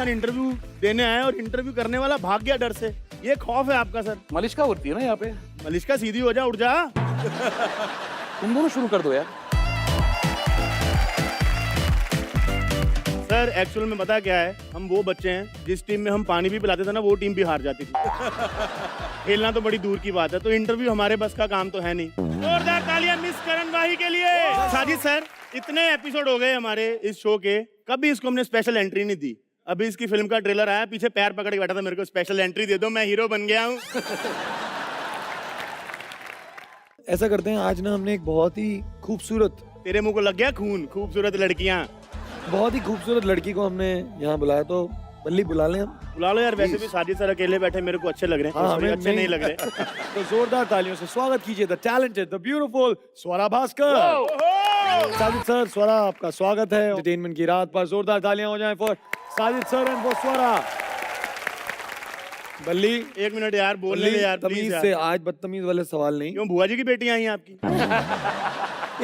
इंसान इंटरव्यू देने आया और इंटरव्यू करने वाला भाग गया डर से। ये खौफ है आपका सर। मलिश्का होती है ना यहाँ पे। मलिश्का सीधी हो जा, उठ जा। तुम दोनों शुरू कर दो यार। सर एक्चुअल में पता क्या है, हम वो बच्चे हैं जिस टीम में हम पानी भी पिलाते थे ना, वो टीम भी हार जाती थी। खेलना तो बड़ी दूर की बात है, तो इंटरव्यू हमारे बस का काम तो है नहीं। जोरदार तालियां मिस करण वाही के लिए। साजिद सर, इतने एपिसोड हो गए हमारे इस शो के, कभी इसको हमने स्पेशल एंट्री नहीं दी। अभी इसकी फिल्म का ट्रेलर आया, पीछे पैर पकड़ के बैठा था, मेरे को स्पेशल एंट्री दे दो, मैं हीरो बन गया हूँ। ऐसा करते हैं, आज ना हमने एक बहुत ही खूबसूरत, तेरे मुंह को लग गया खून, खूबसूरत लड़कियां, बहुत ही खूबसूरत लड़की को हमने यहाँ बुलाया, तो बल्ली बुला लें हम। बुला लो यार। वैसे भी साजिद सर अकेले बैठे मेरे को अच्छे लग रहे हैं। हाँ, हमें अच्छे नहीं लग रहे। तो जोरदार तालियों से स्वागत कीजिए the talented, the beautiful Swara Bhaskar. Sajid sir, Swara आपका स्वागत है एंटरटेनमेंट की रात पर। जोरदार तालियां हो जाएं for Sajid sir and for Swara. Balli, एक मिनट यार, बोलने दे यार तमीज प्लीज से। यार। आज बदतमीज वाले सवाल नहीं। क्यों, बुआ जी की बेटी आई हैं आपकी?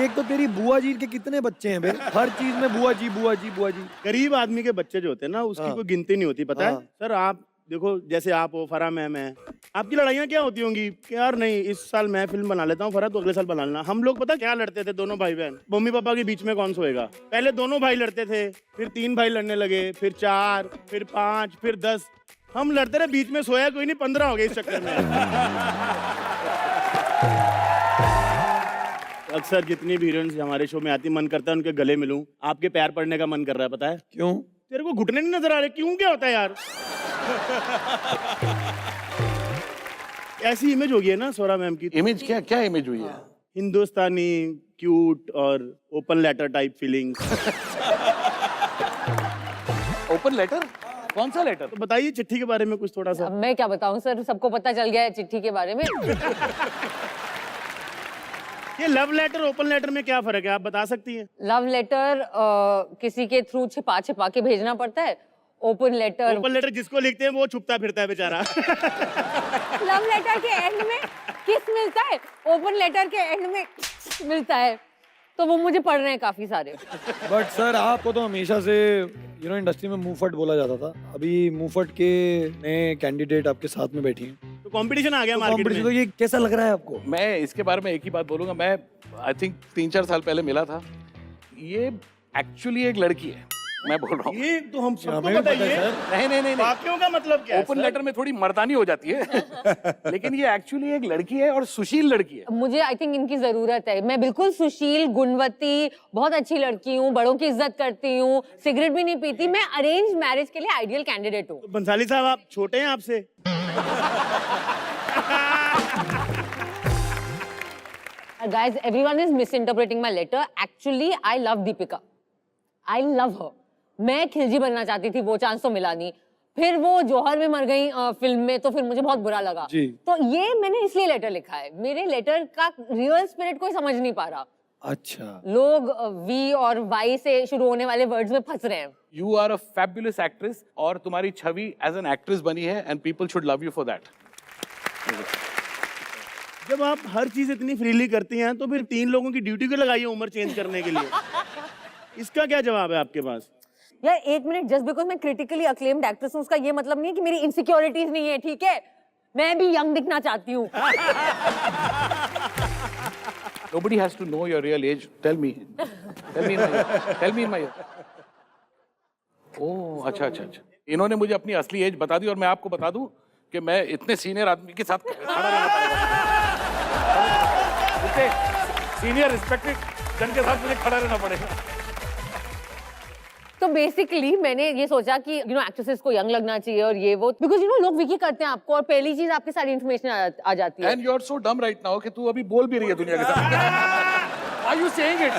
एक तो तेरी बुआ जी के कितने बच्चे हैं बे? हर चीज में बुआ जी बुआ जी बुआ जी। गरीब आदमी के बच्चे जो होते हैं ना, उसकी हाँ। कोई गिनती नहीं होती, पता है हाँ। सर। आप देखो, जैसे आप हो, फरा मैम है, आपकी लड़ाइयाँ क्या होती होंगी कि यार नहीं इस साल मैं फिल्म बना लेता हूँ, फरा तो अगले साल बना लेना। हम लोग पता क्या लड़ते थे, दोनों भाई बहन, मम्मी पापा के बीच में कौन सोएगा। पहले दोनों भाई लड़ते थे, फिर 3 भाई लड़ने लगे, फिर 4, फिर 5, फिर 10। हम लड़ते रहे, बीच में सोया कोई नहीं, 15 हो गए इस चक्कर में। अक्सर जितनी भी हीरोइंस हमारे शो में आती, मन करता है उनके गले मिलूं। आपके पैर पड़ने का मन कर रहा है, पता है क्यों? तेरे को घुटने नहीं नजर आ रहे? क्यों, क्या होता है यार? ऐसी इमेज होगी है ना स्वरा मैम की। इमेज क्या क्या इमेज हुई है? हिंदुस्तानी, क्यूट और open letter type feelings. Open letter? कौन सा लेटर? तो बताइए चिट्ठी के बारे में कुछ थोड़ा सा। अब मैं क्या बताऊं सर, सबको पता चल गया है चिट्ठी के बारे में। ये लव लेटर ओपन लेटर में क्या फर्क है, आप बता सकती हैं? लव लेटर किसी के थ्रू छिपा छिपा के भेजना पड़ता है। ओपन लेटर जिसको लिखते हैं वो छुपता फिरता है बेचारा। लव लेटर के एंड में किस मिलता है, ओपन लेटर के एंड में मिलता है। तो वो मुझे पढ़ रहे हैं काफी सारे। बट सर, आपको तो हमेशा से इंडस्ट्री में मुंहफट बोला जाता था। अभी मुंहफट के नए कैंडिडेट आपके साथ में बैठी हैं, तो कंपटीशन आ गया तो मार्केट competition, में। तो ये कैसा लग रहा है आपको? मैं इसके बारे में एक ही बात बोलूंगा। मैं आई थिंक 3-4 साल पहले मिला था। ये एक्चुअली एक लड़की है, मैं बोल रहा हूँ। ये तो हम सबको हमें भी पता पता ही है है। सर। नहीं। वाक्यों का मतलब क्या है ओपन सर? लेटर में थोड़ी मर्दानी हो जाती है। लेकिन ये एक्चुअली एक लड़की है और सुशील लड़की है। मुझे आई थिंक इनकी जरूरत है। मैं बिल्कुल सुशील, गुणवती, बहुत अच्छी लड़की हूँ, बड़ों की इज्जत करती हूँ, सिगरेट भी नहीं पीती। मैं अरेंज मैरिज के लिए आइडियल कैंडिडेट हूँ। तो बंसाली साहब, आप छोटे हैं आपसे? Guys, everyone is misinterpreting my letter. Actually, I love Deepika. I love her. मैं खिलजी बनना चाहती थी, वो चांस तो मिला नहीं। फिर वो जौहर में मर गई फिल्म में, तो फिर मुझे बहुत बुरा लगा। जी। तो ये मैंने इसलिए लेटर लिखा है। मेरे लेटर का रियल स्पिरिट कोई समझ नहीं पा रहा। अच्छा। लोग वी और वाई से शुरू होने वाले वर्ड्स में फंस रहे हैं। You are a fabulous actress और तुम्हारी छवि एज एन एक्ट्रेस बनी है and people should love you for that. जब आप हर चीज इतनी फ्रीली करती हैं, तो फिर 3 लोगों की ड्यूटी को लगाइए उम्र चेंज करने के लिए। इसका क्या जवाब है आपके पास? यार एक मिनट, जस्ट बिकॉज मैं क्रिटिकली अक्लेम्ड एक्ट्रेस हूँ, उसका ये मतलब नहीं है कि मेरी इनसिक्योरिटीज नहीं है, ठीक है? मैं भी यंग दिखना चाहती हूँ। Nobody has to know your real age. Tell me. Tell me in my ear. Tell me in my ear. ओह अच्छा। इन्होंने मुझे अपनी असली एज बता दी और मैं आपको बता दूं कि मैं इतने सीनियर आदमी के साथ खड़ा रहना पड़ेगा। सीनियर रिस्पेक्टेड जन के साथ मुझे खड़ा रहना पड़ेगा। तो बेसिकली मैंने ये सोचा कि एक्ट्रेसेस को यंग लगना चाहिए और ये वो, बिकॉज लोग विकी करते हैं आपको और पहली चीज आपके सारी इन्फॉर्मेशन आ जाती है। एंड यू आर सो डम राइट नाउ कि तू अभी बोल भी रही है दुनिया के साथ। Are you saying it?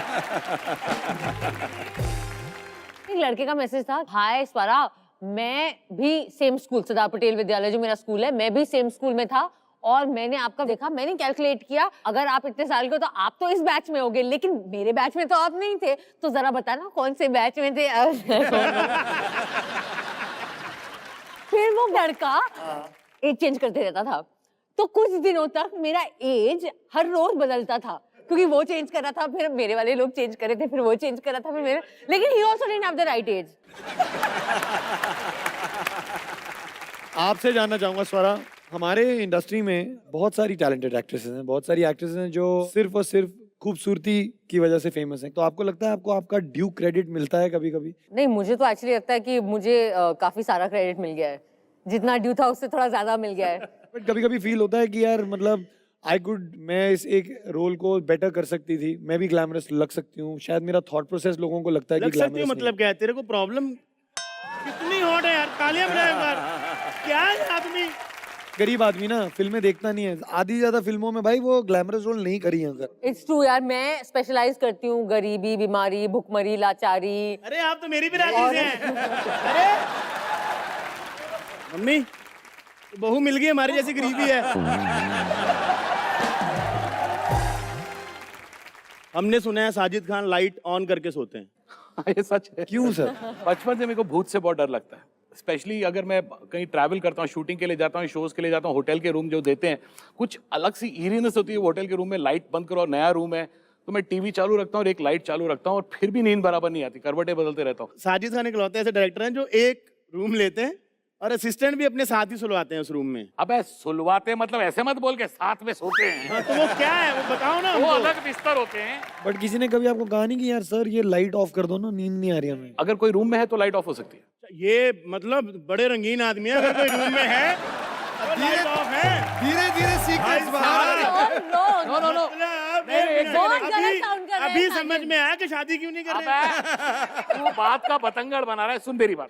एक लड़के का मैसेज था, हाय स्वरा, मैं भी सेम स्कूल, सरदार पटेल विद्यालय जो मेरा स्कूल है, मैं भी सेम स्कूल में था और मैंने आपका देखा। मैंने कैलकुलेट किया, अगर आप इतने साल के हो तो आप तो इस बैच में होगे, लेकिन मेरे बैच में तो आप नहीं थे, तो जरा बताना कौन से बैच में थे। फिर वो लड़का एज चेंज करते रहता था, तो कुछ दिनों तक मेरा एज हर रोज बदलता था, क्योंकि वो चेंज कर रहा था, फिर मेरे वाले लोग चेंज कर रहे थे, फिर वो चेंज कर रहा था, फिर मेरे, लेकिन he also didn't have the right age. आपसे जानना चाहूंगा स्वरा, हमारे इंडस्ट्री में बहुत सारी टैलेंटेड एक्ट्रेसेस हैं, बहुत सारी एक्ट्रेसेस हैं जो सिर्फ और सिर्फ खूबसूरती की वजह से फेमस हैं। तो आपको लगता है आपको आपका ड्यू क्रेडिट मिलता है कभी कभी? नहीं, मुझे तो एक्चुअली लगता है कि मुझे काफी सारा क्रेडिट मिल गया है। जितना ड्यू था उससे थोड़ा ज्यादा मिल गया है। बट कभी कभी फील होता है कि यार मतलब मैं इस एक रोल को बेटर कर सकती थी, मैं भी ग्लैमरस लग सकती हूँ, शायद मेरा थॉट प्रोसेस लोगों को लगता है कि लग सकती हूँ ग्लैमरस मतलब क्या है? तेरे को प्रॉब्लम कितनी हॉट है यार, तालियां बजाए एक बार। क्या है आदमी? गरीब आदमी ना फिल्में देखता नहीं है, आधी ज्यादा फिल्मों में भाई वो ग्लैमरस रोल नहीं करी है अगर। इट्स ट्रू यार, मैं स्पेशलाइज करती हूँ गरीबी, बीमारी, भुखमरी, लाचारी। अरे आप तो मेरी भी राजी से हैं। अरे मम्मी, बहू मिल गई हमारी जैसी गरीबी है। हमने सुना है साजिद खान लाइट ऑन करके सोते हैं। ये सच है। क्यों सर? बचपन से मेरे को भूत से बहुत डर लगता है, स्पेशली अगर मैं कहीं ट्रैवल करता हूँ, शूटिंग के लिए जाता हूँ, शोज के लिए जाता हूँ, होटल के रूम जो देते हैं कुछ अलग सी ईरीनेस होती है होटल के रूम में। लाइट बंद करो और नया रूम है तो मैं टीवी चालू रखता हूँ और एक लाइट चालू रखता हूँ और फिर भी नींद बराबर नहीं आती, करवटें बदलते रहता हूँ। साजिद खान इकलौते ऐसे डायरेक्टर हैं जो एक रूम लेते हैं और असिस्टेंट भी अपने साथ ही सुलवाते हैं उस रूम में। अबे सुलवाते मतलब ऐसे मत बोल के साथ में सोते हैं। हाँ, तो वो क्या है वो बताओ ना वो हमको। अलग बिस्तर होते हैं। बट किसी ने कभी आपको कहा नहीं कि यार सर ये लाइट ऑफ कर दो ना, नींद नहीं आ रही हमें? अगर कोई रूम में है तो लाइट ऑफ हो सकती है। ये मतलब बड़े रंगीन आदमी है, अगर कोई रूम में है तो लाइट ऑफ है। धीरे धीरे सीक्रेट्स बाहर आ रहे हैं। नो नो नो मतलब नहीं, एक बहुत मिनट, गलत sound कर रहे हैं अभी साजिद। समझ में आया कि शादी क्यों नहीं कर रहे। अबे तू बात का बतंगड़ बना रहा है, सुन मेरी बात।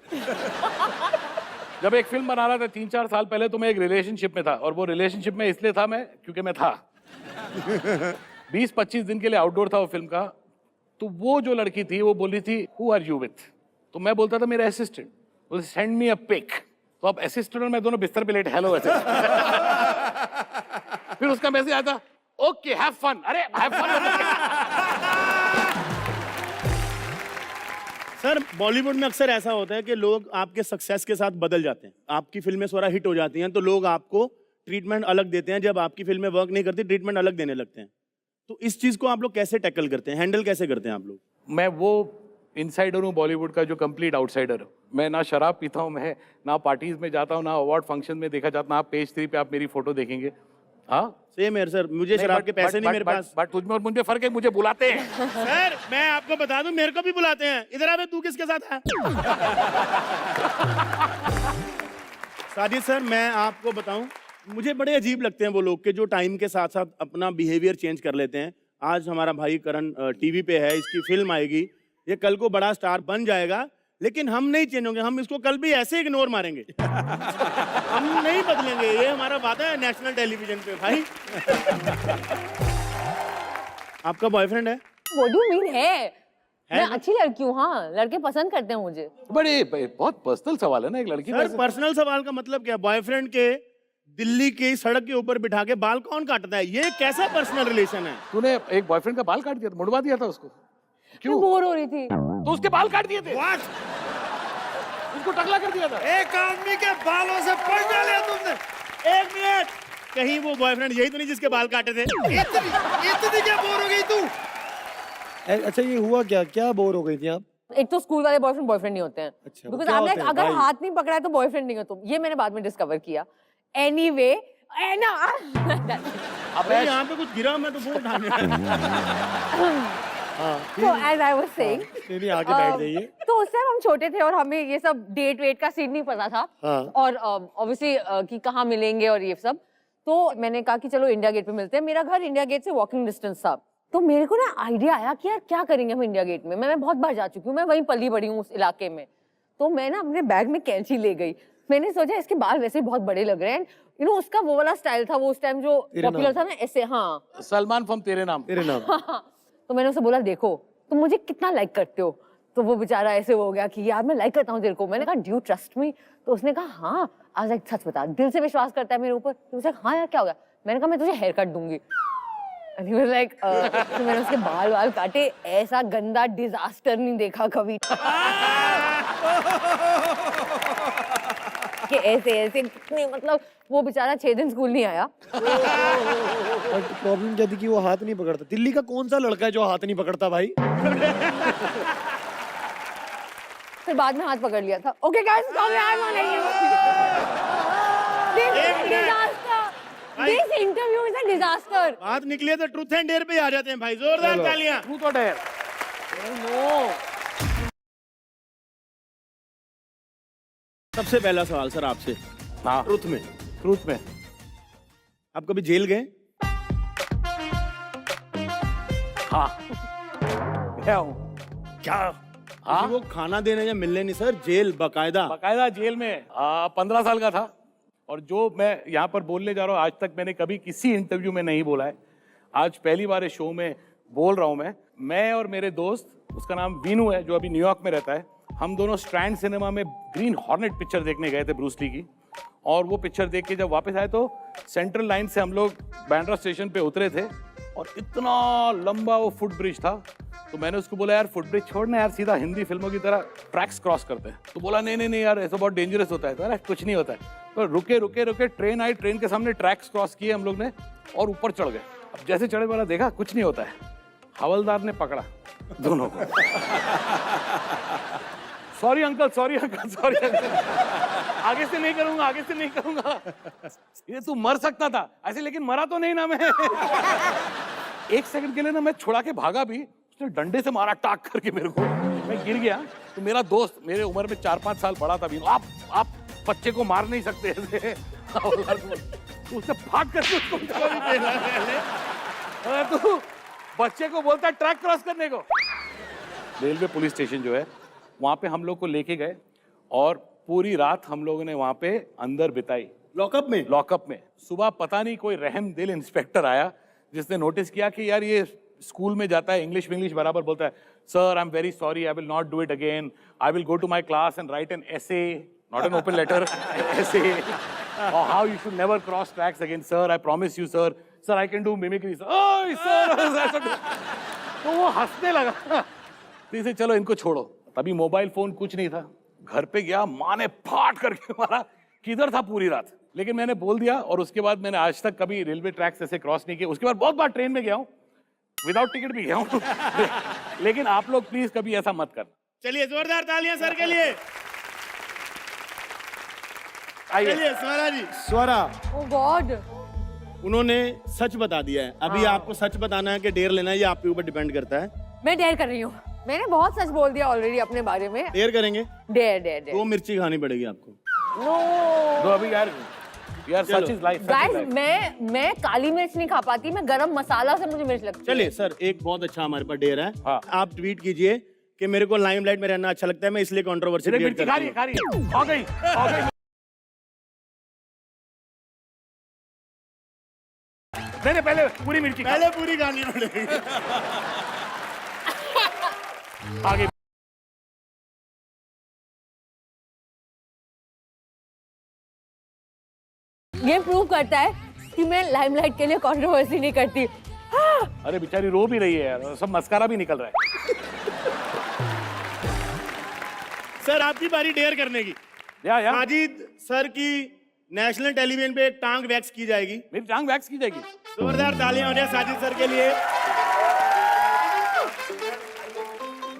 जब एक फिल्म बना रहा था 3-4 साल पहले तो मैं एक रिलेशनशिप में था, और वो रिलेशनशिप में इसलिए था मैं क्योंकि मैं था 20-25 दिन के लिए आउटडोर था वो फिल्म का। तो वो जो लड़की थी वो बोल रही थी हु आर यू विथ, तो मैं बोलता था मेरा असिस्टेंट, बोले सेंड मी अ पिक। तो अब असिस्टेंट और मैं दोनों बिस्तर पे लेटे हेलो ऐसे। फिर उसका मैसेज आता ओके हैव फन। अरे हैव फन। सर बॉलीवुड में अक्सर ऐसा होता है कि लोग आपके सक्सेस के साथ बदल जाते हैं। आपकी फिल्में स्वरा हिट हो जाती हैं तो लोग आपको ट्रीटमेंट अलग देते हैं, जब आपकी फिल्में वर्क नहीं करती ट्रीटमेंट अलग देने लगते हैं। तो इस चीज को आप लोग कैसे टैकल करते हैं, हैंडल कैसे करते हैं आप लोग? मैं वो इनसाइडर हूँ बॉलीवुड का जो कंप्लीट आउटसाइडर हूँ। मैं ना शराब पीता हूँ, मैं ना पार्टीज में जाता हूँ, ना अवार्ड फंक्शन में देखा जाता। आप पेज 3 पे आप मेरी फोटो देखेंगे। हाँ सेम है सर, मुझे शराब के पैसे नहीं मेरे पास। बट तुझ में और मुझ में फर्क है, मुझे बुलाते हैं। सर मैं आपको बता दूं मेरे को भी बुलाते हैं। इधर आ बे, तू किसके साथ है? साजिद सर मैं आपको बताऊं, मुझे बड़े अजीब लगते हैं वो लोग के जो टाइम के साथ साथ अपना बिहेवियर चेंज कर लेते हैं। आज हमारा भाई करण टीवी पे है, इसकी फिल्म आएगी, ये कल को बड़ा स्टार बन जाएगा, लेकिन हम नहीं चेंज होंगे। हम इसको कल भी ऐसे इग्नोर मारेंगे। हम नहीं बदलेंगे, ये हमारा वादा है नेशनल टेलीविजन पे। भाई आपका बॉयफ्रेंड है? What do you mean है? मैं अच्छी लड़की हूँ, हाँ, लड़के पसंद करते हैं मुझे। बड़े बहुत पर्सनल सवाल है ना एक लड़की का। सर पर्सनल सवाल का मतलब क्या? बॉयफ्रेंड के दिल्ली की सड़क के ऊपर बिठा के बाल कौन काटता है? ये कैसा पर्सनल रिलेशन है? तूने एक बॉयफ्रेंड का बाल काट दिया था, मुड़वा दिया था उसको? मैं बोर हो रही थी। तो उसके बाल काट दिए थे? What? उसको टकला कर दिया था? एक आदमी के बालों से पंगा लिया तुमने। एक मिनट, कहीं वो बॉयफ्रेंड यही तो नहीं जिसके बाल काटे थे? इतनी क्या बोर हो गई तू? अच्छा ये हुआ क्या, क्या बोर हो गई थी आप? एक तो स्कूल वाले बॉयफ्रेंड नहीं होते हैं। अच्छा, Because क्या I'm होते like, हैं? अगर भाई। हाथ नहीं पकड़ा है तो बॉयफ्रेंड नहीं हो तुम। ये मैंने बाद में डिस्कवर किया। Anyway, अबे यहाँ पे कुछ गिरा, मैं तो वो उठाने so as I was saying, नहीं आगे बैठ जाइए। तो उस टाइम हम छोटे थे और हमें ये सब डेट वेट का सीन नहीं पता था। हाँ। और ऑब्वियसली कि कहाँ मिलेंगे और ये सब। तो मैंने कहा कि चलो इंडिया गेट पे मिलते हैं। मेरा घर इंडिया गेट से वॉकिंग डिस्टेंस था। तो मेरे को ना आइडिया आया कि यार क्या करेंगे हम इंडिया गेट में। मैं बहुत बार जा चुकी हूँ, मैं वहीं पली बड़ी हूँ उस इलाके में। तो मैं ना अपने बैग में कैंची ले गई। मैंने सोचा इसके बाल वैसे ही बहुत बड़े लग रहे हैं, यू नो उसका वो वाला स्टाइल था वो उस टाइम जो पॉपुलर था ना ऐसे। हाँ सलमान फ्रॉम तेरे नाम। तेरे नाम। तो मैंने उसे बोला देखो तुम मुझे कितना लाइक करते हो। तो वो बेचारा ऐसे हो गया कि यार मैं लाइक करता हूँ तेरे को। मैंने कहा डू यू ट्रस्ट मी? तो उसने कहा हाँ। आज लाइक सच बता, दिल से विश्वास करता है मेरे ऊपर? तो उसने कहा हाँ यार क्या हो गया? मैंने कहा मैं तुझे हेयर कट दूंगी। And he was like, तो मैंने उसके बाल वाल काटे। ऐसा गंदा डिजास्टर नहीं देखा कभी कि ऐसे ऐसे कितने, मतलब वो बेचारा 6 दिन स्कूल नहीं आया। बट प्रॉब्लम क्या थी कि वो हाथ नहीं पकड़ता। दिल्ली का कौन सा लड़का है जो हाथ नहीं पकड़ता भाई? फिर बाद में हाथ पकड़ लिया था। ओके गाइस, कम यार this interview is a disaster. बात निकली है तो ट्रूथ एंड डेयर पे आ जाते हैं भाई, जोरदार तालियां। ट्रूथ और डेयर। सबसे पहला सवाल सर आपसे, हाँ, ट्रूथ में, ट्रूथ में। आप कभी जेल गए? हाँ, गया हूँ। क्या? हाँ, वो खाना देने या मिलने नहीं सर, जेल बकायदा। बकायदा जेल में 15 साल का था। और जो मैं यहाँ पर बोलने जा रहा हूँ, आज तक मैंने कभी किसी इंटरव्यू में नहीं बोला है। आज पहली बार इस शो में बोल रहा हूँ। मैं और मेरे दोस्त, उसका नाम वीनू है, जो अभी न्यूयॉर्क में रहता है, हम दोनों स्ट्रैंड सिनेमा में ग्रीन हॉर्नेट पिक्चर देखने गए थे ब्रूस ली की। और वो पिक्चर देख के जब वापस आए तो सेंट्रल लाइन से हम लोग बैंड्रा स्टेशन पे उतरे थे और इतना लंबा वो फुट ब्रिज था। तो मैंने उसको बोला, यार फुट ब्रिज छोड़ना यार, सीधा हिंदी फिल्मों की तरह ट्रैक्स क्रॉस करते हैं। तो बोला नहीं नहीं नहीं यार, ऐसा बहुत डेंजरस होता है। तो अरे कुछ नहीं होता है। तो रुके रुके रुके ट्रेन आई, ट्रेन के सामने ट्रैक्स क्रॉस किए हम लोग ने और ऊपर चढ़ गए। अब जैसे चढ़े वाला देखा कुछ नहीं होता है। हवलदार ने पकड़ा दोनों को। Sorry uncle, sorry uncle, sorry uncle, आगे से नहीं करूंगा, आगे से नहीं करूंगा। ये तू मर सकता था ऐसे, लेकिन मरा तो नहीं ना मैं। एक सेकंड के लिए ना मैं छुड़ा के भागा भी, उसने डंडे से मारा टाक करके मेरे को। मैं गिर गया। तो मेरा दोस्त, मेरे उम्र में 4-5 साल बड़ा था, आप बच्चे को मार नहीं सकते ऐसे। तो उसने फाट करके उसको तू बच्चे को बोलता है ट्रैक क्रॉस करने को। रेलवे पुलिस स्टेशन जो है, वहां पे हम लोग को लेके गए और पूरी रात हम लोगों ने वहां पे अंदर बिताई, लॉकअप में। लॉकअप में। सुबह पता नहीं कोई रहम दिल इंस्पेक्टर आया जिसने नोटिस किया कि यार ये स्कूल में जाता है, इंग्लिश विंग्लिश बराबर बोलता है। Sir I am very sorry, I will not do it again, I will go to my class and write an essay, not an open letter, essay, और how you should never cross tracks again sir, I promise you sir, sir I can do mimicry sir. तो वो हंसने लगा। तो इसे चलो इनको छोड़ो। तभी मोबाइल फोन कुछ नहीं था। घर पे गया, माँ ने फाट करके मारा, किधर था पूरी रात। लेकिन मैंने बोल दिया और उसके बाद मैंने आज तक कभी रेलवे ट्रैक्स ऐसे क्रॉस नहीं किए। उसके बाद बहुत बार ट्रेन में गया हूँ, विदाउट टिकट भी गया हूँ। लेकिन आप लोग प्लीज कभी ऐसा मत करना। चलिए जोरदार तालियां सर के लिए। आइए चलिए स्वरा जी। स्वरा, ओह गॉड, उन्होंने सच बता दिया है। अभी आपको सच बताना है कि डेयर लेना है, ये आपके ऊपर डिपेंड करता है। मैं डेयर कर रही हूँ। मैंने बहुत सच बोल दिया ऑलरेडी अपने बारे में। डेयर करेंगे डेयर डेयर डेयर। 2 मिर्ची खानी पड़ेगी आपको। नो तो अभी यार सच इज लाइफ। गाइस, मैं काली मिर्च नहीं खा पाती, मैं गरम मसाला से मुझे मिर्च लगती है। चलिए सर, एक बहुत अच्छा हमारे पास डेयर है। हाँ। आप ट्वीट कीजिए कि मेरे को लाइमलाइट में रहना अच्छा लगता है, मैं इसलिए कंट्रोवर्सी क्रिएट मिर्ची खा करती रही हूँ। खा रही है। आ गई, आ गई। नहीं पहले पूरी मिर्ची खा। पहले पूरी खानी पड़ेगी। आगे ये प्रूव करता है कि मैं लाइमलाइट के लिए कंट्रोवर्सी नहीं करती। अरे बेचारी रो भी रही है यार, सब मस्कारा भी निकल रहा है। सर आपकी बारी डेयर करने की। या माजिद सर की नेशनल टेलीविजन पे एक टांग वैक्स की जाएगी। मेरी टांग वैक्स की जाएगी। जोरदार तालियां हो जाए साजिद सर के लिए।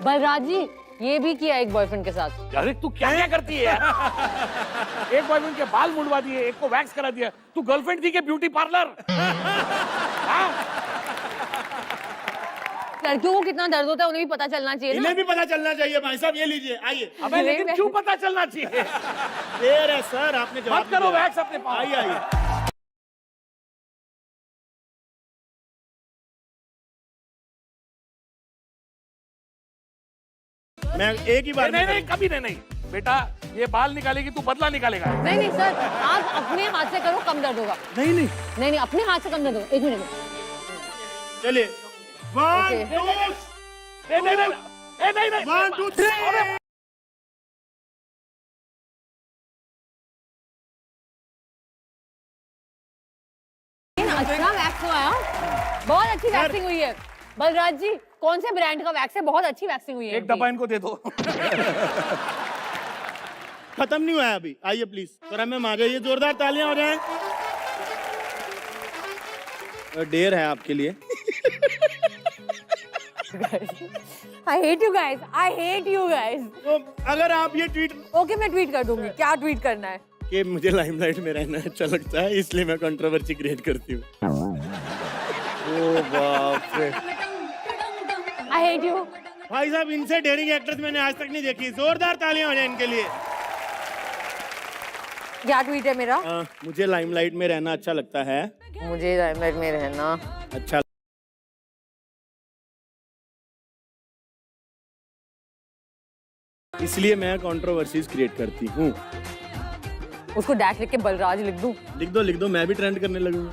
बलराज जी, ये भी किया एक बॉयफ्रेंड के साथ। अरे तू क्या क्या करती है यार? एक बॉयफ्रेंड के बाल मुंडवा दिए, एक को वैक्स करा दिया। तू गर्लफ्रेंड थी के ब्यूटी पार्लर? लड़कियों को कितना दर्द होता है उन्हें भी पता चलना चाहिए ना। इन्हें भी पता चलना चाहिए भाई साहब, ये लीजिए आइए। अबे लेकिन क्यों पता चलना चाहिए? देर है सर, आपने जवाब मत करो दिया। वैक्स अपने पास। आइए आइए। मैं एक ही बार नहीं नहीं कभी नहीं बेटा, ये बाल निकालेगी तू बदला निकालेगा। नहीं नहीं सर, आप अपने हाथ से करो, कम दर्द होगा। नहीं नहीं नहीं नहीं, अपने हाथ से कम दर्द होगा। 1 मिनट। चलिए 1 2 नहीं 1 2 3। अच्छा वैक्स हुआ है, बहुत अच्छी वैक्सिंग हुई है। बलराज जी, कौन से ब्रांड का वैक्स है? बहुत अच्छी वैक्सिंग हुई है। एक डब्बा इनको दे दो। खत्म नहीं हुआ है अभी। आइए प्लीज थोड़ा मैम आ जाइए, जोरदार तालियां हो जाएं। डेयर है आपके लिए। I hate you guys. I hate you guys. तो अगर आप ये ट्वीट ओके मैं ट्वीट कर दूंगी. क्या ट्वीट करना है? कि मुझे लाइमलाइट में रहना अच्छा लगता है इसलिए मैं कंट्रोवर्सी क्रिएट करती हूँ. ओ बाप रे. I hate you. भाई साहब इनसे डेयरिंग एक्टर्स मैंने आज तक नहीं देखी. जोरदार तालियां हो जाए इनके लिए. क्या ट्वीट है मेरा? मुझे लाइमलाइट में रहना अच्छा लगता है. मुझे लाइमलाइट में रहना अच्छा इसलिए मैं कंट्रोवर्सीज क्रिएट करती हूँ. उसको डैश लिख के बलराज लिख दूं. लिख दो मैं भी ट्रेंड करने लगूंगा.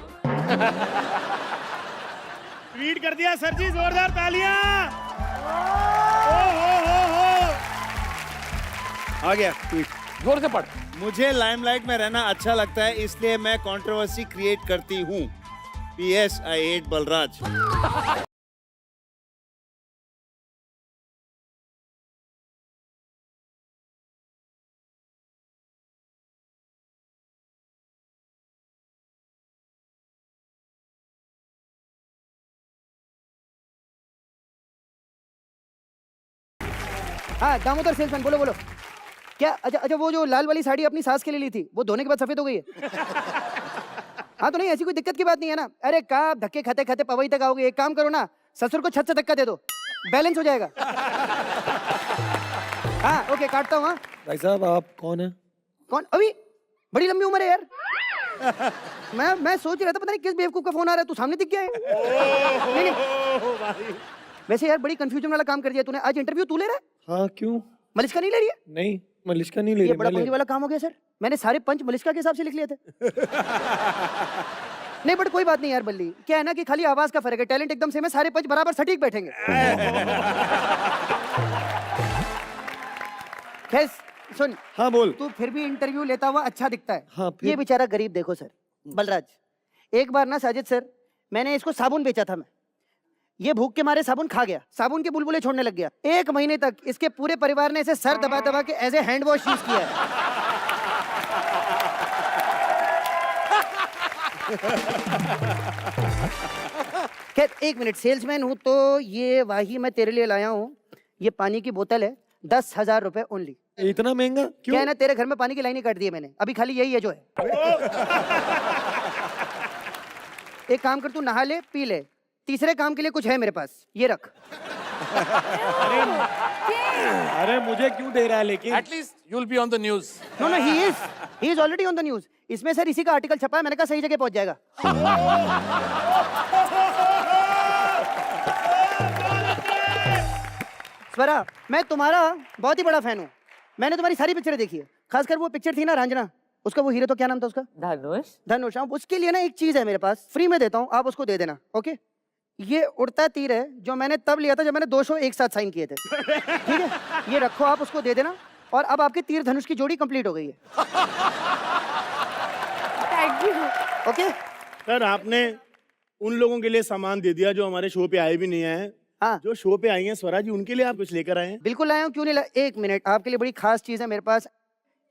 ट्वीट कर दिया सर जी. जोरदार तालियां. हो. आ गया ट्वीट. जोर से पढ़. मुझे लाइमलाइट में रहना अच्छा लगता है इसलिए मैं कंट्रोवर्सी क्रिएट करती हूँ. PS I hate Balraj. हाँ दामोदर सेल्समैन बोलो बोलो. क्या अच्छा वो जो लाल वाली साड़ी अपनी सास के लिए ली थी वो धोने के बाद सफेद हो गई है. हाँ तो नहीं ऐसी कोई दिक्कत की बात नहीं है ना. अरे कहाँ धक्के खाते खाते पवई तक आओगे. एक काम करो ना ससुर को छत से धक्का दे दो बैलेंस हो जाएगा. हाँ ओके काटता हूँ. हाँ भाई साहब आप कौन है? कौन? अभी बड़ी लंबी उम्र है यार. मैं सोच रहा था पता नहीं किस बेवकूफ का फोन आ रहा है. तू सामने दिख गया है. नहीं. वैसे यार बड़ी कंफ्यूजन वाला काम कर दिया तूने. आज इंटरव्यू तू ले रहा है? हाँ क्यों? मलिश्का नहीं ले रही है? नहीं मलिश्का नहीं ले ये रही. बड़ा पंगी वाला काम हो गया सर. मैंने सारे पंच मलिश्का के हिसाब से लिख लिए थे. नहीं बट कोई बात नहीं यार बल्ली. क्या है ना कि खाली आवाज का फर्क है. टैलेंट एकदम सेम है. सारे पंच बराबर सटीक बैठेंगे. खैर सुन. हाँ बोल. तू फिर भी इंटरव्यू लेता हुआ अच्छा दिखता है. हाँ, फिर? ये बेचारा गरीब देखो सर. बलराज एक बार ना साजिद सर मैंने इसको साबुन बेचा था. मैं ये भूख के मारे साबुन खा गया. साबुन के बुलबुले छोड़ने लग गया. 1 महीने तक इसके पूरे परिवार ने इसे सर दबा दबा के as a hand wash use किया है. खैर 1 मिनट. सेल्समैन हूं तो ये वाही मैं तेरे लिए लाया हूँ. ये पानी की बोतल है. 10,000 रुपए ओनली. इतना महंगा क्या क्यों? है ना तेरे घर में पानी की लाइन ही काट दी है मैंने. अभी खाली यही है जो है. एक काम कर तू नहा ले पी ले. तीसरे काम के लिए कुछ है मेरे पास. ये रख. अरे मुझे क्यों दे रहा है लेकिन? At least you will be on the news. No he is already on the news. इसमें सर इसी का आर्टिकल छपा है. मैंने कहा सही जगह पहुंच जाएगा. स्वरा मैं तुम्हारा बहुत ही बड़ा फैन हूँ. मैंने तुम्हारी सारी पिक्चरें देखी है. खासकर वो पिक्चर थी ना रांझना. उसका वो हीरो तो क्या नाम था उसका? धनुष. हाँ उसके लिए ना एक चीज है मेरे पास. फ्री में देता हूँ. आप उसको दे देना. ओके. ये उड़ता तीर है जो मैंने तब लिया था जब मैंने 2 शो एक साथ साइन किए थे. ठीक है ये रखो. आप उसको दे देना. और अब आपके तीर धनुष की जोड़ी कंप्लीट हो गई है. Thank you. ओके. सर आपने उन लोगों के लिए सामान दे दिया जो हमारे शो पे आए भी नहीं आए. हाँ जो शो पे आई हैं स्वरा जी उनके लिए आप कुछ लेकर आए हैं? बिल्कुल लाया हूँ. क्यों नहीं लाया. 1 मिनट. आपके लिए बड़ी खास चीज है मेरे पास.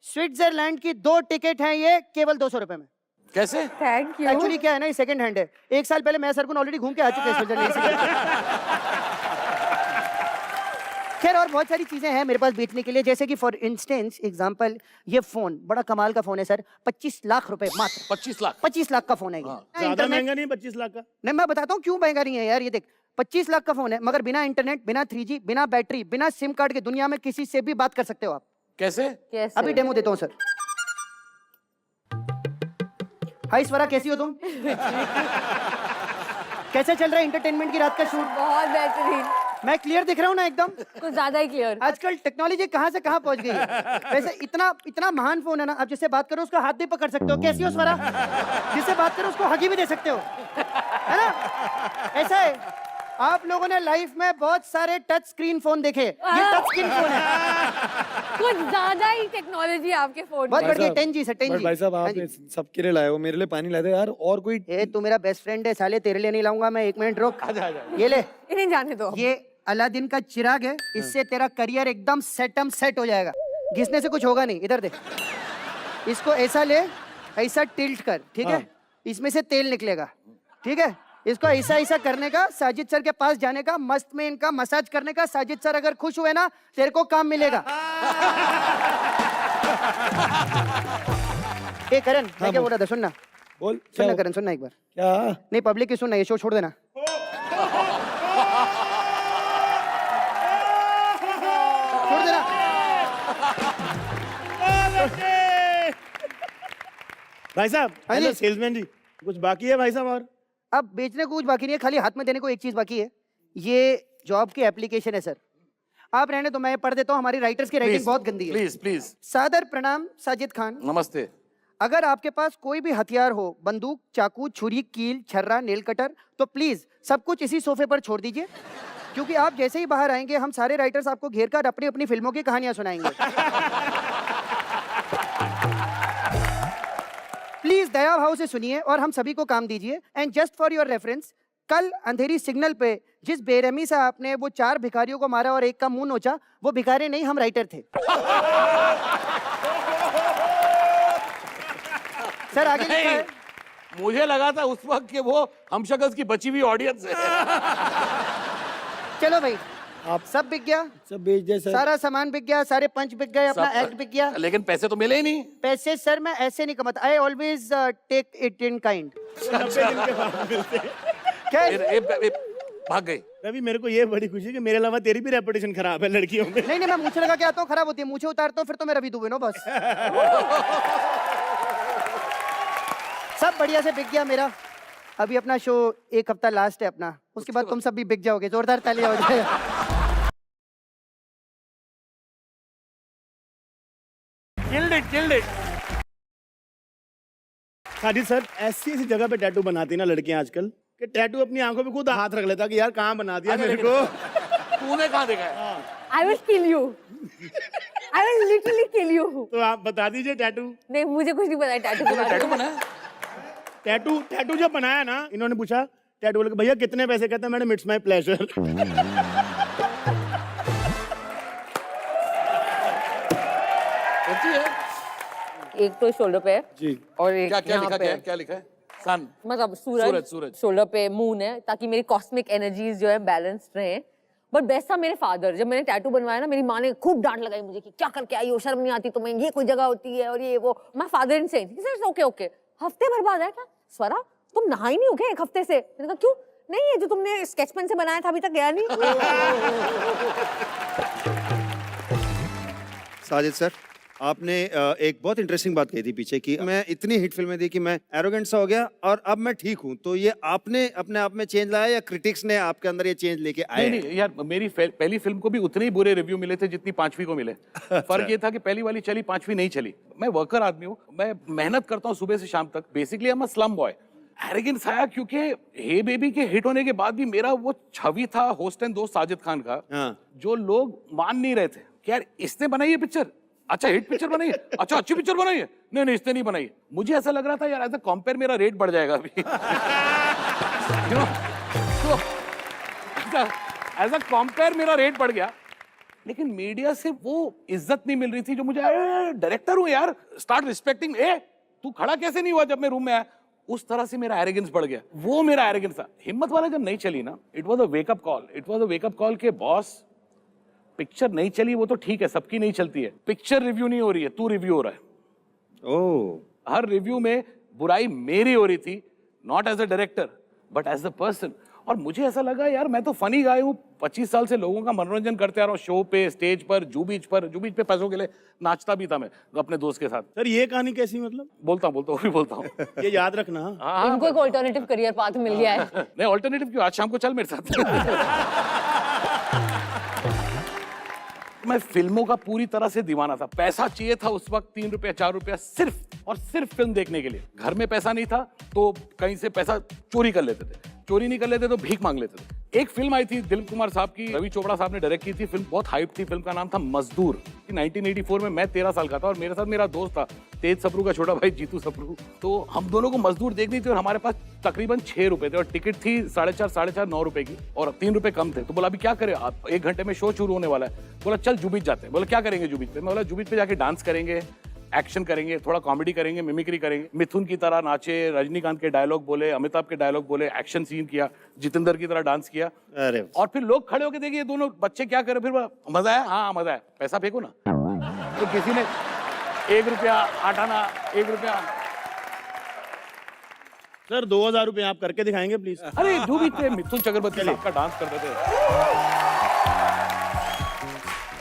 स्विट्जरलैंड की 2 टिकट हैं. ये केवल 200 रुपए में. कैसे? Thank you. एक्चुअली क्या है ना ये सेकंड हैंड है. 1 साल पहले मैं सरगुन ऑलरेडी घूम के आ चुके हैं स्विट्जरलैंड. खैर और बहुत सारी चीजें हैं मेरे पास बेचने के लिए. जैसे कि फॉर इंस्टेंस एग्जांपल ये फोन बड़ा कमाल का फोन है सर. 25 लाख रुपए मात्र. 25 लाख. 25 लाख का फोन है ये. ज्यादा इंटरनेट महंगा नहीं 25 लाख का. नहीं मैं बताता हूँ क्यों महंगा नहीं है यार. ये देख 25 लाख का फोन है मगर बिना इंटरनेट बिना 3G बिना बैटरी बिना सिम कार्ड के दुनिया में किसी से भी बात कर सकते हो आप. कैसे? कैसे? अभी डेमो देता हूँ सर. हाय स्वरा कैसी हो तुम? कैसे चल रहा है एंटरटेनमेंट की रात का शूट? बहुत बेहतरीन. मैं क्लियर दिख रहा हूँ ना एकदम? कुछ ज्यादा ही क्लियर. आजकल टेक्नोलॉजी कहाँ से कहाँ पहुंच गई है. वैसे इतना महान फोन है ना. आप जिससे बात करो उसका हाथ भी पकड़ सकते हो. कैसी हो स्वरा? जिससे बात करो उसको हगी भी दे सकते हो. है ना? ऐसा है. आप लोगों ने लाइफ में बहुत सारे टच स्क्रीन फोन देखे. ये टच स्क्रीन फोन है. कुछ ज्यादा ही टेक्नोलॉजी आपके फोन बहुत में. बढ़िया. 10G से 10G. भाई साहब आप सबके लिए लाए हो. मेरे लिए पानी लाए थे यार. और कोई? ए तू मेरा बेस्ट फ्रेंड है साले. तेरे लिए नहीं लाऊंगा मैं. 1 मिनट रुक. ये ले. इन्हें जाने दो. ये अलादीन का चिराग है. इससे तेरा करियर एकदम सेट हो जाएगा. घिसने से कुछ होगा नहीं. इधर देख. इसको ऐसा ले. ऐसा टिल्ट कर. ठीक है. इसमें से तेल निकलेगा. ठीक है. इसको ऐसा ऐसा करने का, साजिद सर के पास जाने का, मस्त में इनका मसाज करने का। साजिद सर अगर खुश हुए ना, तेरे को काम मिलेगा। ए करण, मैं क्या बोल रहा था, सुनना बोल। सुनना करण, सुनना एक बार। क्या? नहीं पब्लिक की सुनना, ये शो छोड़ देना। छोड़ देना। भाई साहब, हाँ जी। हेलो सेल्समैन जी, कुछ बाकी है भाई साहब? और अब बेचने को कुछ बाकी नहीं है, खाली हाथ में देने को एक चीज बाकी है। ये जॉब की एप्लीकेशन है सर, आप रहने तो मैं पढ़ देता हूँ। हमारी राइटर्स की राइटिंग बहुत गंदी है। Please please. सादर प्रणाम साजिद खान। नमस्ते। अगर आपके पास कोई भी हथियार हो, बंदूक, चाकू, छुरी, कील, छर्रा, नेल कटर, तो प्लीज सब कुछ इसी सोफे पर छोड़ दीजिए, क्योंकि आप जैसे ही बाहर आएंगे हम सारे राइटर्स आपको घेर कर अपनी अपनी फिल्मों की कहानियां सुनाएंगे। प्लीज दया भाव से सुनिए और हम सभी को काम दीजिए। And just for your reference, कल अंधेरी सिग्नल पे जिस बेरहमी से आपने वो 4 भिखारियों को मारा और एक का मुंह नोचा, वो भिखारी नहीं, हम राइटर थे। सर आगे लिखा है। मुझे लगा था उस वक्त कि वो हम शक्ल की बची हुई ऑडियंस है। चलो भाई, आप सब बिक गया, सब बेच दे सर। सारा सामान बिक गया, सारे पंच बिक गए, अपना एक्ट बिक गया। लेकिन पैसे तो मिले ही नहीं। पैसे सर मैं ऐसे नहीं कमाता, I always take it in kind. 90 दिन के बाद मिलते हैं। क्या भाग गई। रवि, मेरे को ये बड़ी खुशी है कि मेरे अलावा तेरी भी रेपुटेशन खराब है लड़कियों में। नहीं मैं मूछे लगा के आता हूँ, खराब होती है। मूछे उतारता हूँ फिर तो मैं रवि दुबे नो बस। सब बढ़िया से बिक गया मेरा। अभी अपना शो 1 हफ्ता लास्ट है अपना, उसके बाद तुम सब भी बिक जाओगे। जोरदार तालियां हो जाए। Killed it. साजिद सर, ऐसी ऐसी जगह पे टैटू बनाती ना लड़कियां आजकल कि टैटू अपनी आंखों पे खुद हाथ रख लेता कि यार कहाँ बना दिया मेरे को। तूने कहाँ देखा है? I will kill you. I will literally kill you. तो आप बता दीजिए टैटू। नहीं मुझे कुछ नहीं पता है टैटू के बारे टैटू में। बनाया? टैटू जब बनाया ना, इन्होंने पूछा टैटू वाले को, भैया कितने पैसे? कहते हैं मैडम इट्स माय प्लेजर। एक तो शोल्डर पे है जी। और एक क्या यहाँ लिखा पे क्या लिखा है? सन। मतलब सूरज। सूरज शोल्डर पे मून है, ताकि मेरी कॉस्मिक एनर्जीज जो है बैलेंस्ड रहे। बट बेस्ट था मेरे फादर, जब मैंने टैटू बनवाया ना, मेरी माँ ने खूब डांट लगाई मुझे कि क्या करके आई हो, शर्म नहीं आती तुम्हें, ये कोई जगह होती है और ये वो। My father in saying okay हफ्ते भर बाद है क्या स्वरा, तुम नहा ही नहीं हो क्या 1 हफ्ते से? मैंने कहा क्यों? नहीं, ये जो तुमने स्केच पेन से बनाया था अभी तक गया नहीं। साजिद सर, आपने एक बहुत इंटरेस्टिंग बात कही थी पीछे कि मैं इतनी हिट फिल्में दी कि मैं एरोगेंट सा हो गया और अब मैं ठीक हूँ। तो ये आपने अपने आप में चेंज लाया या क्रिटिक्स ने आपके अंदर ये चेंज लेके आए? नहीं यार, मेरी पहली फिल्म को भी उतने ही बुरे रिव्यू मिले थे जितनी 5वीं को मिले। फर्क ये था कि पहली वाली चली, 5वीं नहीं चली। मैं वर्कर आदमी हूँ, मैं मेहनत करता हूँ सुबह से शाम तक। Basically I am a slum boy. Arrogance आया क्योंकि हे बेबी के हिट होने के बाद भी मेरा वो छवि था होस्ट एंड दोस्त साजिद खान का, जो लोग मान नहीं रहे थे कि यार इसने बनाई है पिक्चर, अच्छा हिट पिक्चर बनाई है, अच्छा अच्छी पिक्चर बनाई है। नहीं इसने नहीं बनाई है। मुझे ऐसा लग रहा था यार एज अ कंपेयर मेरा रेट बढ़ जाएगा अभी। एज अ कंपेयर मेरा रेट बढ़ गया, लेकिन मीडिया से वो इज्जत नहीं मिल रही थी जो मुझे। डायरेक्टर हूं यार, स्टार्ट रिस्पेक्टिंग। तू खड़ा कैसे नहीं हुआ जब मैं रूम में आया? उस तरह से मेरा एरोगेंस बढ़ गया। वो मेरा एरोगेंस था। हिम्मत वाला जब नहीं चली ना, it was a wake up call. It was a wake up call के बॉस, पिक्चर नहीं चली वो तो ठीक है, सबकी नहीं चलती है। पिक्चर रिव्यू नहीं हो रही है, तू रिव्यू हो रहा है। ओह। हर रिव्यू में बुराई मेरी हो रही थी, not as a director but as a person. और मुझे ऐसा लगा यार मैं तो फनी गाय हूँ, 25 साल से लोगों का मनोरंजन करते आ रहा हूँ, शो पे, स्टेज पर, जू बीच पे पैसों के लिए नाचता भी था मैं अपने दोस्त के साथ। सर ये कहानी कैसी? मतलब बोलता हूँ वो भी बोलता हूँ। ये याद रखना। इनको एक ऑल्टरनेटिव करियर पाथ मिल गया है। नहीं ऑल्टरनेटिव क्यों, आज शाम को चल मेरे साथ। मैं फिल्मों का पूरी तरह से दीवाना था। पैसा चाहिए था उस वक्त, 3 रुपया 4 रुपया सिर्फ और सिर्फ फिल्म देखने के लिए। घर में पैसा नहीं था तो कहीं से पैसा चोरी कर लेते थे, चोरी नहीं कर लेते तो भीख मांग लेते थे। एक फिल्म आई थी दिलीप कुमार साहब की, रवि चोपड़ा साहब ने डायरेक्ट की थी। फिल्म बहुत हाइप थी, फिल्म का नाम था मजदूर। 1984 में मैं 13 साल का था और मेरे साथ मेरा दोस्त था तेज सप्रू का छोटा भाई जीतू सप्रू। तो हम दोनों को मजदूर देखनी थी और हमारे पास तकरीबन 6 रुपए थे और टिकट थी 4.5 9 रुपए की और 3 रुपए कम थे। तो बोला अभी क्या करें, आप 1 घंटे में शो शुरू होने वाला है। बोला चल जूबीच जाते हैं। बोला क्या करेंगे जूबीच पे? मैं बोला जूबीच पे जाके डांस करेंगे, एक्शन करेंगे, थोड़ा कॉमेडी करेंगे, मिमिक्री करेंगे, मिथुन की तरह नाचे, रजनीकांत के डायलॉग बोले, अमिताभ के डायलॉग बोले, एक्शन सीन किया, जितेंद्र की तरह डांस किया। अरे और फिर लोग खड़े होकर देखिए दोनों बच्चे क्या कर रहे, फिर मजा आया, हाँ मजा आया, पैसा फेंको ना। तो किसी ने 1 रुपया, 8 आना, 1 रुपया। सर 2000 रुपए आप करके दिखाएंगे प्लीज। अरे जो भी थे, मिथुन चक्रवर्ती साहब का डांस करते थे।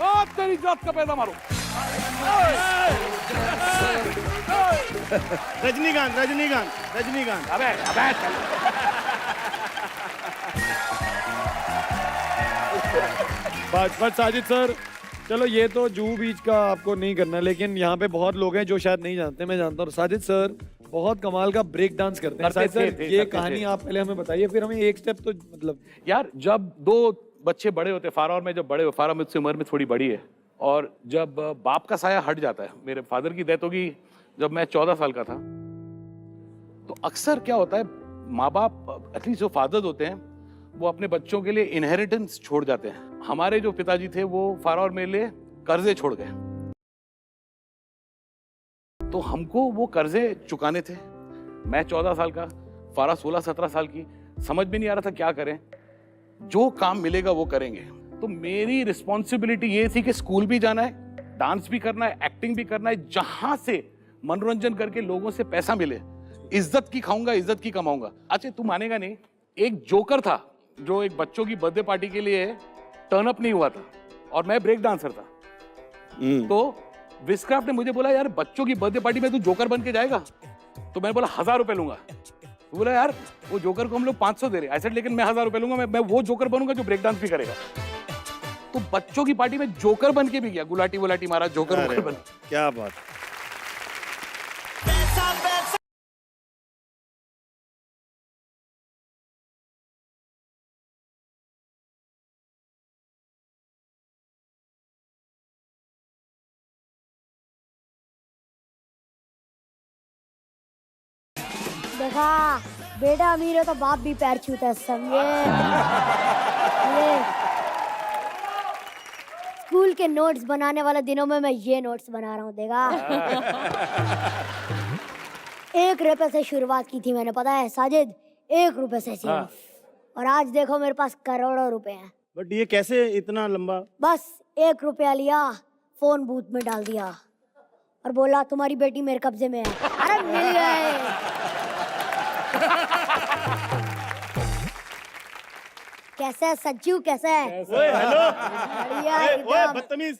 ओ तेरी जात का पैदा मारो। रजनीकांत रजनीकांत रजनीकांत। अबे अबे चल। बट साजिद सर, चलो ये तो जुहू बीच का आपको नहीं करना, लेकिन यहाँ पे बहुत लोग हैं जो शायद नहीं जानते, मैं जानता हूँ। साजिद सर बहुत कमाल का ब्रेक डांस करते हैं। साजिद सर ये कहानी आप पहले हमें बताइए, फिर हमें एक स्टेप तो मतलब। यार जब 2 बच्चे बड़े होते, फारा और मैं जब बड़े, फारा मुझसे उम्र में थोड़ी बड़ी है, और जब बाप का साया हट जाता है, मेरे फादर की डेथ होगी जब मैं 14 साल का था, तो अक्सर क्या होता है, माँ बाप एटलीस्ट जो फादर्स होते हैं वो अपने बच्चों के लिए इनहेरिटेंस छोड़ जाते हैं। हमारे जो पिताजी थे वो फारा और मेरे लिए कर्जे छोड़ गए, तो हमको वो कर्जे चुकाने थे। मैं 14 साल का, फारा 16-17 साल की, समझ में नहीं आ रहा था क्या करें। जो काम मिलेगा वो करेंगे। तो मेरी रिस्पॉन्सिबिलिटी ये थी कि स्कूल भी जाना है, डांस भी करना है, एक्टिंग भी करना है, जहां से मनोरंजन करके लोगों से पैसा मिले। इज्जत की खाऊंगा, इज्जत की कमाऊंगा। अच्छा तू मानेगा नहीं, एक जोकर था जो एक बच्चों की बर्थडे पार्टी के लिए टर्न अप नहीं हुआ था, और मैं ब्रेक डांसर था। तो विस्क्राफ्ट ने मुझे बोला, यार बच्चों की बर्थडे पार्टी में तू जोकर बन के जाएगा? तो मैंने बोला 1000 रुपए लूंगा। तो बोला यार वो जोकर को हम लोग 500 दे रहे हैं। ऐसे लेकिन मैं 1000 रुपए लूंगा, मैं वो जोकर बनूंगा जो ब्रेक डांस भी करेगा। तो बच्चों की पार्टी में जोकर बन के भी गया, गुलाटी वुलाटी मारा, जोकर बन। क्या बात। देखा बेटा अमीर है तो बाप भी पैर छूता है, समझे? ये स्कूल के नोट्स बनाने वाले दिनों में मैं ये नोट्स बना रहा हूँ, देखा। 1 रुपए से शुरुआत की थी मैंने, पता है साजिद, 1 रुपए से सिर्फ। और आज देखो मेरे पास करोड़ों रुपए हैं। बट ये कैसे इतना लंबा? बस 1 रुपया लिया, फोन बूथ में डाल दिया और बोला तुम्हारी बेटी मेरे कब्जे में है। अरे मिल गए। कैसा है सज्जू, कैसा है? ओए हेलो, बढ़िया ओए एकदम। बदतमीज।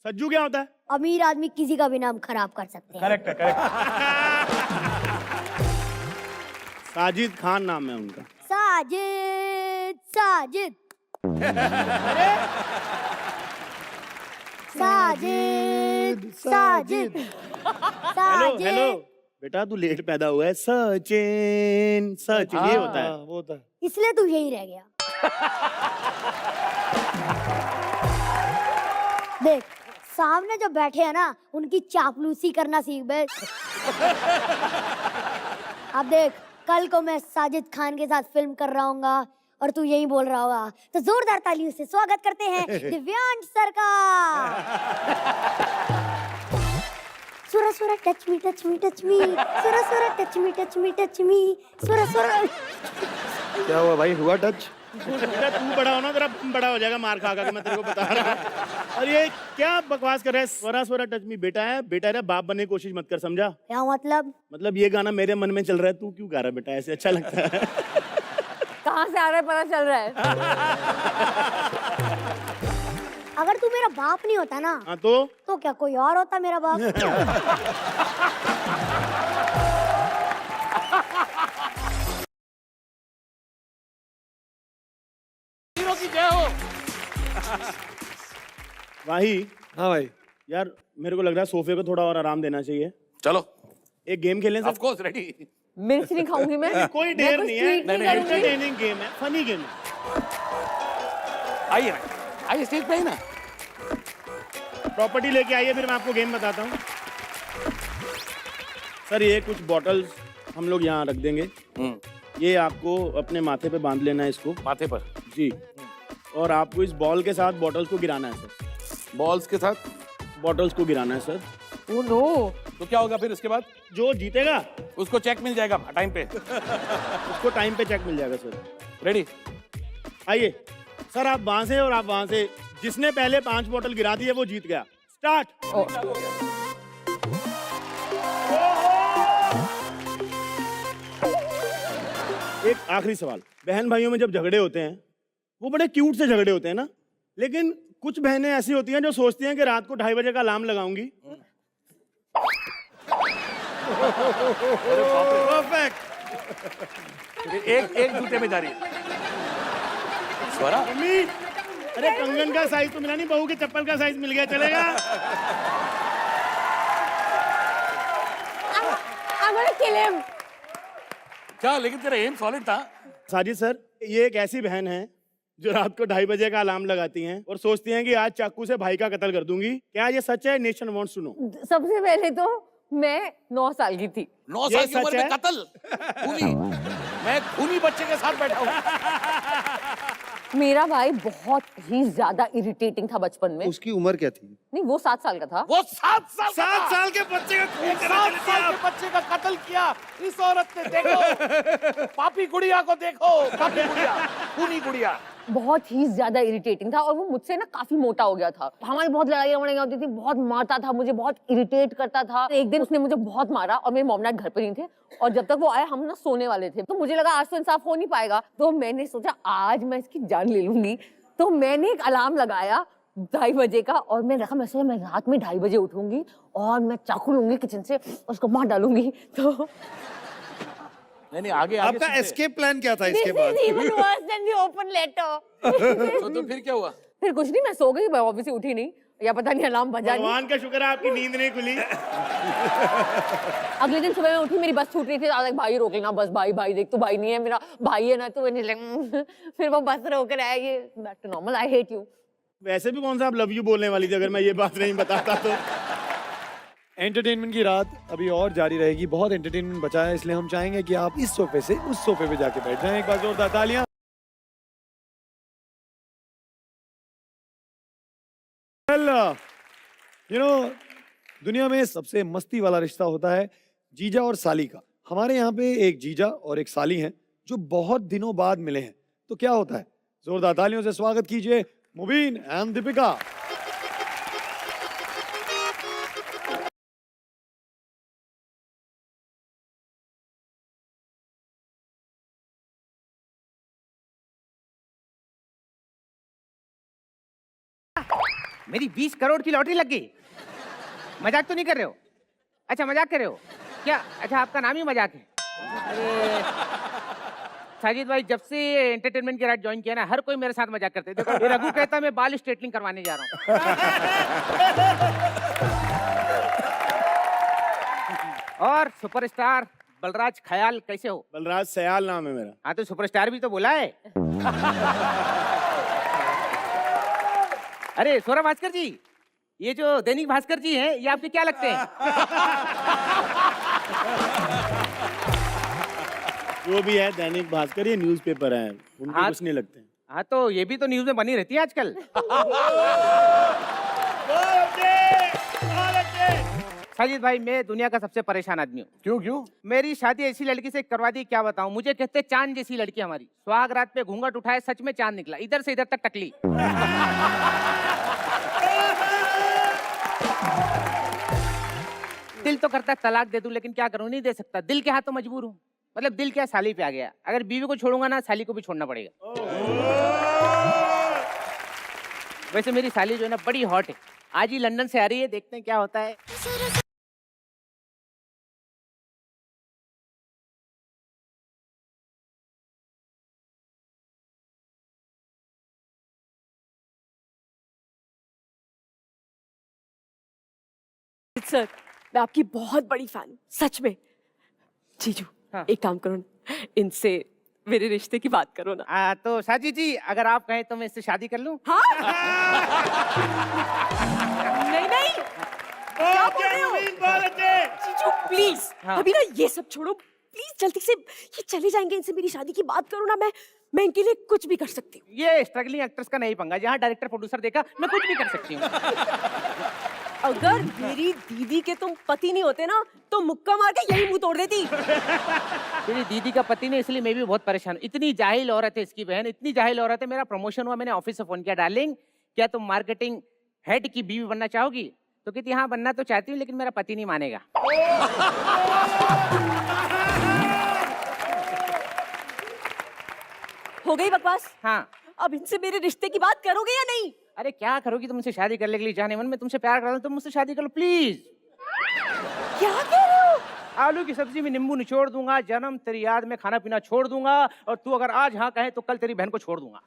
सज्जू क्या होता है? अमीर आदमी किसी का भी नाम खराब कर सकते हैं। करेक्ट है, करेक्ट। साजिद खान नाम है उनका। साजिद साजिद साजिद साजिद हेलो हेलो बेटा, तू लेट पैदा हुआ है। सचिन सचिन ये होता है। वो होता है। इसलिए तू यही रह गया। देख सामने जो बैठे हैं ना, उनकी चापलूसी करना सीख बे। अब देख कल को मैं साजिद खान के साथ फिल्म कर रहा हूँगा और तू यही बोल रहा होगा, तो जोरदार तालियों से स्वागत करते हैं दिव्यांश सर का। सुरा सुरा touch me touch me touch me, सुरा सुरा touch me touch me touch me, सुरा सुरा। क्या हुआ भाई, हुआ टच? बेटा तू बड़ा हो ना, तेरा बड़ा हो जाएगा मार खा खा के, मैं तेरे को बता रहा हूँ। और ये क्या बकवास कर रहा है? स्वरा स्वरा टच मी। बेटा है, बेटा है, बाप बनने की कोशिश मत कर, समझा? क्या मतलब? मतलब ये गाना मेरे मन में चल रहा है, तू क्यों गा रहा है बेटा? ऐसे अच्छा लगता है। कहाँ से आ रहा है पता चल रहा है। अगर तू मेरा बाप नहीं होता ना, हाँ तो क्या कोई और होता मेरा बाप? हीरो की जय हो। वाही हाँ भाई। यार मेरे को लग रहा है सोफे को थोड़ा और आराम देना चाहिए। चलो एक गेम खेलें सर? Of course ready. मिर्च नहीं खाऊंगी मैं। कोई देर नहीं है, नहीं, नहीं, एंटरटेनिंग गेम है, फनी गेम है। आइए ना, आइए स्टेज पे ही ना। प्रॉपर्टी लेके आइए, फिर मैं आपको गेम बताता हूँ। सर ये कुछ बॉटल्स हम लोग यहाँ रख देंगे। ये आपको अपने माथे पे बांध लेना है इसको। माथे पर जी। और आपको इस बॉल के साथ बॉटल्स को गिराना है सर। बॉल्स के साथ बॉटल्स को गिराना है सर। Oh no. तो क्या होगा फिर उसके बाद? जो जीतेगा उसको चेक मिल जाएगा टाइम पे। उसको टाइम पे चेक मिल जाएगा सर। रेडी? आइए सर, आप वहां से और आप वहां से। जिसने पहले 5 बोतल गिरा दी है वो जीत गया। स्टार्ट। एक आखिरी सवाल, बहन भाइयों में जब झगड़े होते हैं वो बड़े क्यूट से झगड़े होते हैं ना, लेकिन कुछ बहनें ऐसी होती हैं जो सोचती हैं कि रात को 2:30 बजे का अलार्म लगाऊंगी। परफेक्ट। एक जूते में जा रही है। स्वरा, मम्मी, अरे कंगन का साइज तो मिला नहीं, बहू के चप्पल का साइज मिल गया, चलेगा? I'm gonna kill him. क्या लेकिन तेरा एम सॉलिड था। साजिद सर, ये एक ऐसी बहन है जो रात को 2:30 बजे का अलार्म लगाती हैं और सोचती हैं कि आज चाकू से भाई का कत्ल कर दूंगी। क्या ये सच है? Nation wants to know. सबसे पहले तो मैं 9 साल की थी। 9 ये साल की उम्र सच में है? कत्ल? खूनी? मैं खूनी बच्चे के साथ बैठा हूँ। मेरा भाई बहुत ही ज्यादा इरिटेटिंग था बचपन में। उसकी उम्र क्या थी? नहीं, वो 7 साल का था। वो 7 साल का 7 था। साल के बच्चे का खून एक चला 7 चला साल दिया। के बच्चे का कत्ल किया इस औरत ने। देखो पापी गुड़िया को देखो, पापी गुड़िया, खूनी गुड़िया। बहुत ही ज्यादा इरिटेटिंग था और वो मुझसे ना काफी मोटा हो गया था। हमारी बहुत लड़ाइयाँ वड़ाइयाँ होती थी, बहुत मारता था मुझे, बहुत इरिटेट करता था। एक दिन उसने मुझे बहुत मारा और मेरे मॉम डैड घर पे नहीं थे और जब तक वो आए हम ना सोने वाले थे, तो मुझे लगा आज तो इंसाफ हो नहीं पाएगा, तो मैंने सोचा आज मैं इसकी जान ले लूंगी। तो मैंने एक अलार्म लगाया 2:30 बजे का और मैं रखा, मैं सोचा मैं रात में 2:30 बजे उठूंगी और मैं चाकू लूंगी किचन से उसको मार डालूंगी। तो नहीं आगे आपका एस्केप प्लान क्या था इसके बाद? even worse than the open letter. तो फिर क्या हुआ? फिर कुछ नहीं, मैं सो गई, मैं ऑब्वियसली उठी नहीं, या पता नहीं अलार्म बजा नहीं। भगवान का शुक्र है आपकी नींद नहीं खुली। अगले दिन सुबह मैं उठी, मेरी बस छूट रही थी, भाई रोक लेना बस, भाई भाई देख तू भाई नहीं है, मेरा भाई है ना, तो मैंने फिर वो बस रोक कर आया। ये back to normal, I hate you. वैसे भी कौन सा आप लव यू बोलने वाली थी अगर मैं ये बात नहीं बताता तो। एंटरटेनमेंट की रात अभी और जारी रहेगी, बहुत एंटरटेनमेंट बचा है, इसलिए हम चाहेंगे कि आप इस सोफे से उस सोफे पे जाके बैठ जाएं। एक बार जोरदार तालियां। यू नो, दुनिया में सबसे मस्ती वाला रिश्ता होता है जीजा और साली का। हमारे यहाँ पे एक जीजा और एक साली हैं जो बहुत दिनों बाद मिले हैं। तो क्या होता है, जोरदार तालियों से स्वागत कीजिए मुबीन एंड दीपिका। मेरी 20 करोड़ की लॉटरी लग गई। मजाक तो नहीं कर रहे हो? अच्छा मजाक कर रहे हो क्या? अच्छा आपका नाम ही मजाक है। अरे साजिद भाई, जब से एंटरटेनमेंट की रात ज्वाइन किया ना, हर कोई मेरे साथ मजाक करते हैं। देखो ये रघु कहता मैं बाल स्ट्रेटनिंग करवाने जा रहा हूँ। और सुपरस्टार बलराज ख्याल कैसे हो? बलराज सयाल नाम है मेरा। हाँ तो सुपरस्टार भी तो बोला है। अरे सौरभ भास्कर जी, ये जो दैनिक भास्कर जी हैं, ये आपके क्या लगते हैं? जो भी है दैनिक भास्कर, ये न्यूज़पेपर है, उनको हाँ। कुछ नहीं लगते। हाँ तो ये भी तो न्यूज में बनी रहती है आजकल। साजिद भाई, मैं दुनिया का सबसे परेशान आदमी हूँ। क्यों क्यों? मेरी शादी ऐसी लड़की से करवा दी, क्या बताऊं। मुझे कहते चांद जैसी लड़की हमारी। सुहाग रात पे घूंघट उठाए, सच में चांद निकला, इधर से इधर तक टकली। दिल तो करता है तलाक दे दूं, लेकिन क्या करूं, नहीं दे सकता। दिल के हाथों मजबूर हूं। मतलब दिल क्या, साली पे आ गया। अगर बीवी को छोड़ूंगा ना, साली को भी छोड़ना पड़ेगा। वैसे मेरी साली जो है ना, बड़ी हॉट है। आज ही लंदन से आ रही है, देखते हैं क्या होता है। सर, मैं आपकी बहुत बड़ी फैन हूँ, सच में। जीजू, हाँ। एक काम करो ना, इनसे मेरे रिश्ते की बात करो ना। तो साजी जी, अगर आप कहें तो मैं इससे शादी कर लूं? हाँ? नहीं नहीं, क्या बोल रहे हो? जीजू प्लीज, हाँ। अभी ना ये सब छोड़ो, प्लीज जल्दी से ये चले जाएंगे, इनसे मेरी शादी की बात करो ना। मैं इनके लिए कुछ भी कर सकती हूँ। ये स्ट्रगलिंग एक्ट्रेस का नहीं पंगा, जहाँ डायरेक्टर प्रोड्यूसर देखा मैं कुछ भी कर सकती हूँ। अगर मेरी दीदी के तुम पति नहीं होते ना तो मुक्का मार के यही मुंह तोड़ देती। तेरी दीदी का पति नहीं, इसलिए मैं भी बहुत परेशान हूँ। इतनी जाहिल औरत है इसकी बहन, इतनी जाहिल औरत है। मेरा प्रमोशन हुआ, मैंने ऑफिस से फोन किया, डार्लिंग क्या तुम मार्केटिंग हेड की बीवी बनना चाहोगी? तो कहती हाँ बनना तो चाहती हूँ, लेकिन मेरा पति नहीं मानेगा। हो गई बकवास। हाँ, अब इनसे मेरे रिश्ते की बात करोगे या नहीं? अरे क्या करोगी, तुमसे शादी करने के लिए जाने मन, मैं तुमसे प्यार करता हूँ, तुम मुझसे शादी कर लो प्लीज। क्या कह रहे हो? आलू की सब्जी में नींबू निचोड़ दूंगा, जन्म तेरी याद में खाना पीना छोड़ दूंगा, और तू अगर आज हाँ कहे तो कल तेरी बहन को छोड़ दूंगा।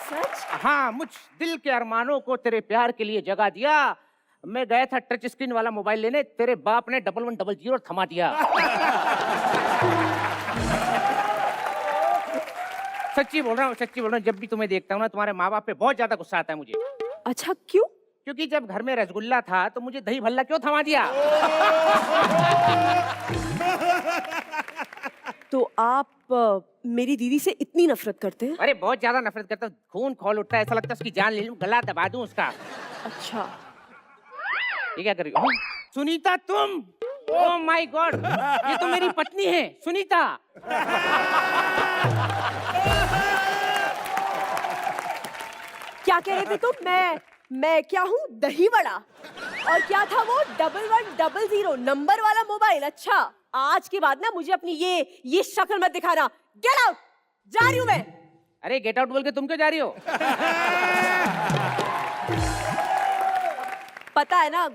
सच? हाँ, मुझ दिल के अरमानों को तेरे प्यार के लिए जगा दिया। मैं गया था टच स्क्रीन वाला मोबाइल लेने, तेरे बाप ने 1100 थमा दिया। सच्ची बोल रहा हूँ, सच्ची बोल रहा हूँ। जब भी तुम्हें देखता हूँ ना, तुम्हारे माँ बाप पे बहुत ज्यादा गुस्सा आता है मुझे। अच्छा क्यों? क्योंकि जब घर में रसगुल्ला था तो मुझे दही भल्ला क्यों थमा दिया? तो आप मेरी दीदी से इतनी नफरत करते हैं? अरे बहुत ज्यादा नफरत करता हूँ, खून खौल उठता है, ऐसा लगता है उसकी जान ले लूं, गला दबा दूं उसका। अच्छा, ये क्या कर रही हो? सुनीता तुम? ओह माय गॉड, ये तो मेरी पत्नी है सुनीता। क्या कह रहे थे तुम? मैं क्या हूँ, दही वड़ा? और क्या था वो 1100 नंबर वाला मोबाइल? अच्छा, आज के बाद ना मुझे अपनी ये शक्ल मत दिखाना। गेट आउट, जा रही हूँ मैं। अरे गेट आउट बोल के तुम क्यों जा रही हो? पता है ना,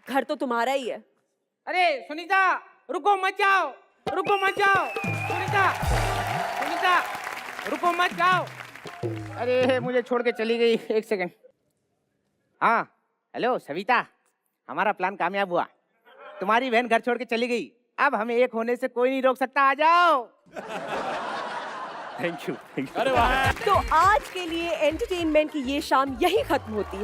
घर तो तुम्हारा ही है। अरे सुनीता रुको मत जाओ, रुको मत जाओ, सुनीता, सुनीता रुको मत जाओ। अरे मुझे छोड़ के चली गई, एक सेकंड। हाँ हेलो सविता, हमारा प्लान कामयाब हुआ, तुम्हारी बहन घर छोड़ के चली गई, अब हमें एक होने से कोई नहीं रोक सकता, आ जाओ। Thank you. अरे वाह। तो आज के लिए एंटरटेनमेंट की ये शाम यही खत्म होती है।